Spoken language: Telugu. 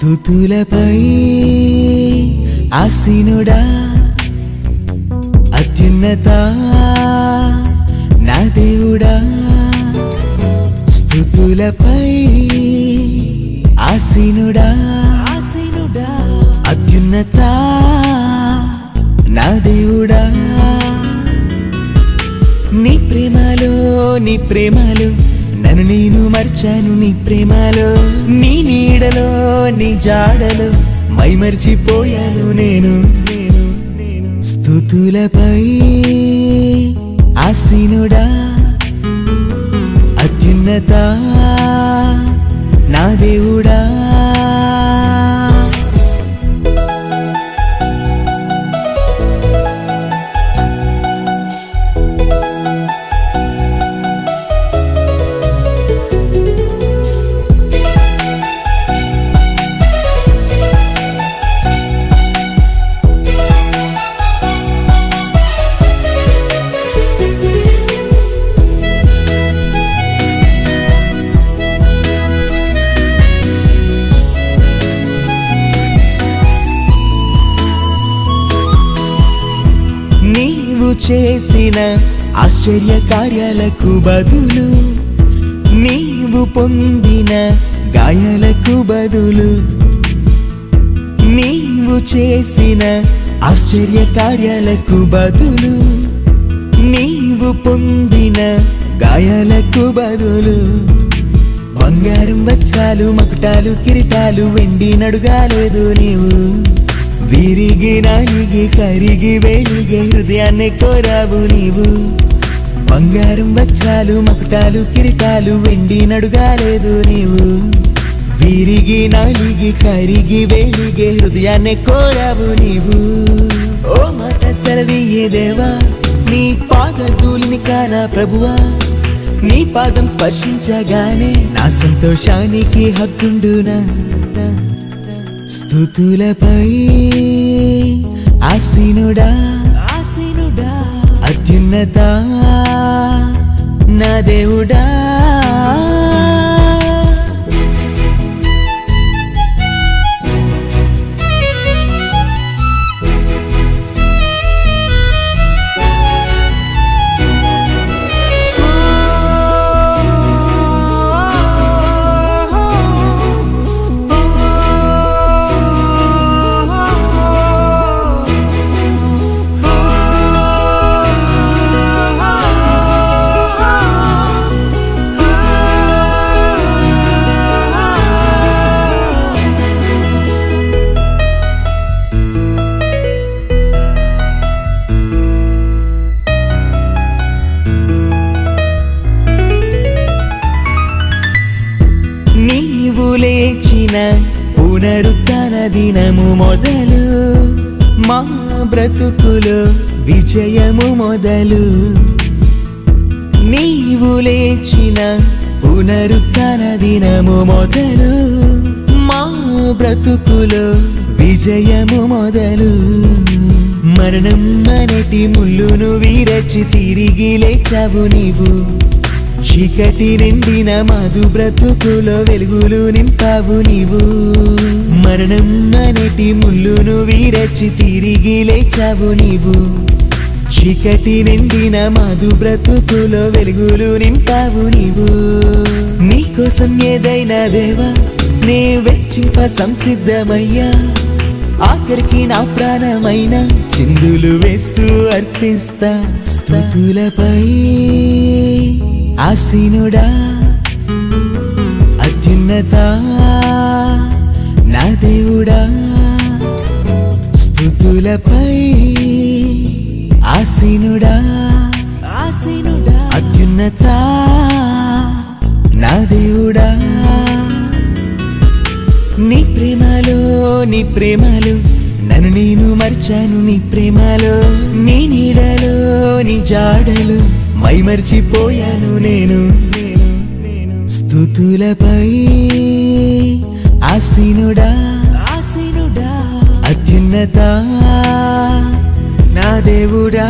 స్తుతులపై ఆసీనుడా అత్యున్నత నా దేవుడా స్తుతులపై ఆసీనుడా అత్యున్నత నా దేవుడా నీ ప్రేమలో నన్ను నేను మర్చాను నీ ప్రేమలో నీ నీడలో నీ జాడలో మైమర్చిపోయాను నేను స్తుతులపై ఆసీనుడా అత్యున్నత నా దేవుడా నీవు చేసిన ఆశ్చర్య కార్యాలకు బదులు నీవు పొందిన గాయాలకు బదులు నీవు చేసిన ఆశ్చర్య కార్యాలకు బదులు నీవు పొందిన గాయాలకు బదులు బంగారం వజ్రాలు మకుటాలు కిరీటాలు వెండి నడుగాలేదు నీవు విరిగి నాలిగి కరిగి వెలిగే హృదయాన్ని కోరావు నీవు బంగారం వజ్రాలు మకుటాలు కిరీటాలు వెండి నడుగాలేదు నీవు విరిగి నాలిగి కరిగి వెలిగే హృదయాన్ని కోరావు నీవు ఓ మాట సెలవియ్యే దేవా నీ పాదధూళిని కానా ప్రభువా నీ పాదం స్పర్శించగానే నా సంతోషానికి హద్దుండునా స్తుతులపై ఆసీనుడా అత్యున్నత నా దేవుడా నీవు లేచిన పునరుత్థాన దినము మొదలు మా బ్రతుకులో విజయము మొదలు నీవు లేచిన పునరుత్థాన దినము మొదలు మా బ్రతుకులో విజయము మొదలు మరణం అనేటి ముళ్ళును వీరచి తిరిగి లేచావు నీవు చీకటి నిండిన మధు బ్రతుకులో వెలుగులు నింపావు నీవు మరణం అనేటి ముళ్ళును వీరచి తిరిగి లేచావు నీవు చీకటి నిండిన మధు బ్రతుకులో వెలుగులు నింపావు నీవు నీకోసం ఏదైనా దేవా నే వెచ్చింప సంసిద్ధమయ్యా ఆఖరికి నా ప్రాణమైన చిందులు వేస్తూ అర్పిస్తా స్తుతులపై ఆసీనుడా అత్యున్నత నా దేవుడా స్తుతులపై ఆసీనుడా అత్యున్నత నా దేవుడా నీ ప్రేమలో నన్ను నేను మర్చాను నీ ప్రేమలో నీ నీడలో నీ జాడలో మైమర్చిపోయాను నేను స్తుతులపై ఆసీనుడా అత్యున్నత నా దేవుడా